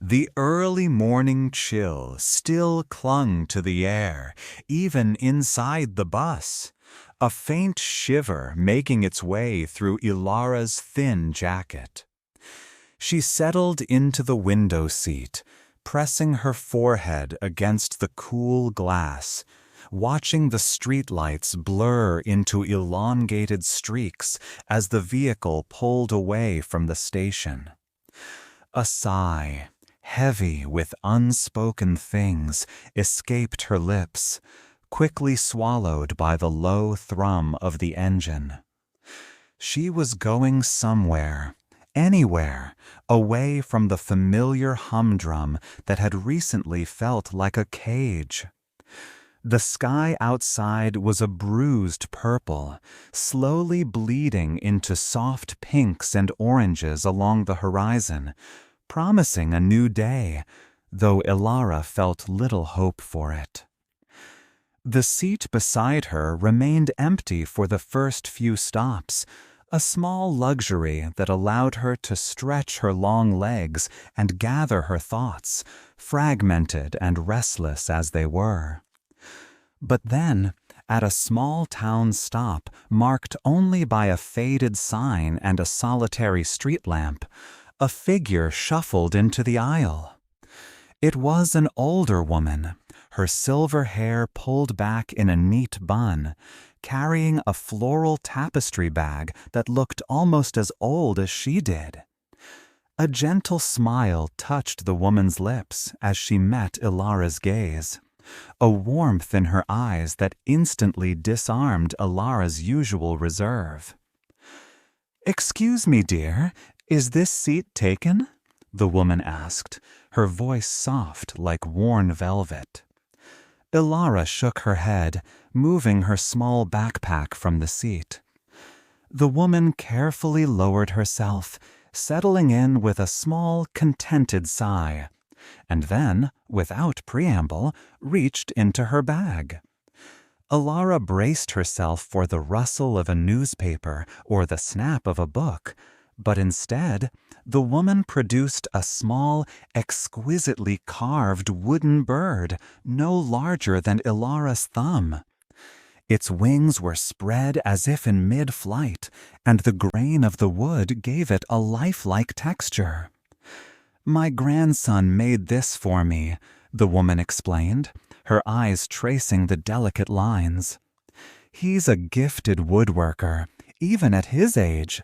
The early morning chill still clung to the air, even inside the bus, a faint shiver making its way through Ilara's thin jacket. She settled into the window seat, pressing her forehead against the cool glass, watching the streetlights blur into elongated streaks as the vehicle pulled away from the station. A sigh, heavy with unspoken things, escaped her lips, quickly swallowed by the low thrum of the engine. She was going somewhere, anywhere, away from the familiar humdrum that had recently felt like a cage. The sky outside was a bruised purple, slowly bleeding into soft pinks and oranges along the horizon, promising a new day, though Ilara felt little hope for it. The seat beside her remained empty for the first few stops, a small luxury that allowed her to stretch her long legs and gather her thoughts, fragmented and restless as they were. But then, at a small town stop marked only by a faded sign and a solitary street lamp, a figure shuffled into the aisle. It was an older woman, her silver hair pulled back in a neat bun, carrying a floral tapestry bag that looked almost as old as she did. A gentle smile touched the woman's lips as she met Ilara's gaze, a warmth in her eyes that instantly disarmed Ilara's usual reserve. "Excuse me, dear, is this seat taken?" the woman asked, her voice soft like worn velvet. Ilara shook her head, moving her small backpack from the seat. The woman carefully lowered herself, settling in with a small, contented sigh, and then, without preamble, reached into her bag. Ilara braced herself for the rustle of a newspaper or the snap of a book, but instead, the woman produced a small, exquisitely carved wooden bird, no larger than Ilara's thumb. Its wings were spread as if in mid-flight, and the grain of the wood gave it a lifelike texture. "My grandson made this for me," the woman explained, her eyes tracing the delicate lines. "He's a gifted woodworker, even at his age.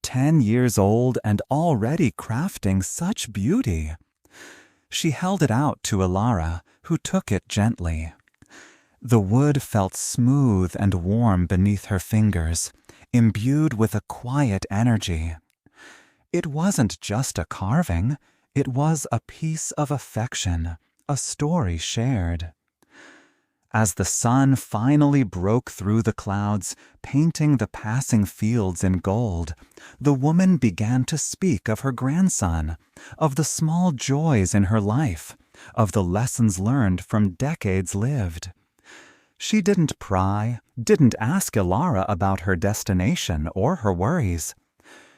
10 years old and already crafting such beauty." She held it out to Ilara, who took it gently. The wood felt smooth and warm beneath her fingers, imbued with a quiet energy. It wasn't just a carving, it was a piece of affection, a story shared. As the sun finally broke through the clouds, painting the passing fields in gold, the woman began to speak of her grandson, of the small joys in her life, of the lessons learned from decades lived. She didn't pry, didn't ask Ilara about her destination or her worries.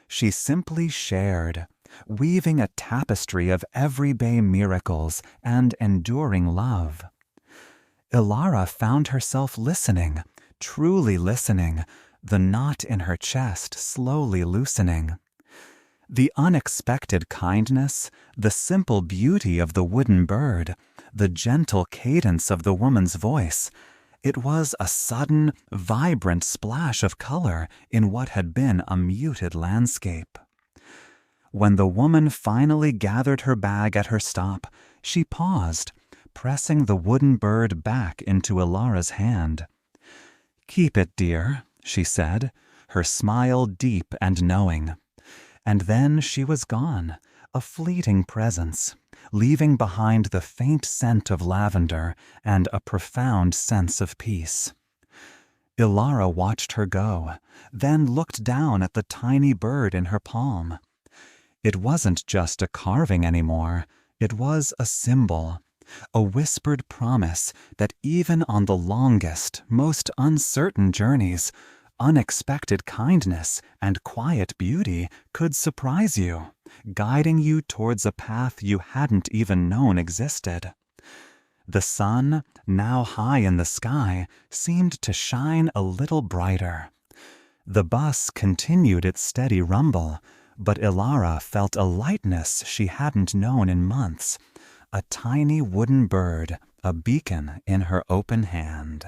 She simply shared, weaving a tapestry of everyday miracles and enduring love. Ilara found herself listening, truly listening, the knot in her chest slowly loosening. The unexpected kindness, the simple beauty of the wooden bird, the gentle cadence of the woman's voice, it was a sudden, vibrant splash of color in what had been a muted landscape. When the woman finally gathered her bag at her stop, she paused, pressing the wooden bird back into Ilara's hand. "Keep it, dear," she said, her smile deep and knowing. And then she was gone, a fleeting presence, leaving behind the faint scent of lavender and a profound sense of peace. Ilara watched her go, then looked down at the tiny bird in her palm. It wasn't just a carving anymore, it was a symbol, a whispered promise that even on the longest, most uncertain journeys, unexpected kindness and quiet beauty could surprise you, guiding you towards a path you hadn't even known existed. The sun, now high in the sky, seemed to shine a little brighter. The bus continued its steady rumble, but Ilara felt a lightness she hadn't known in months, a tiny wooden bird, a beacon in her open hand.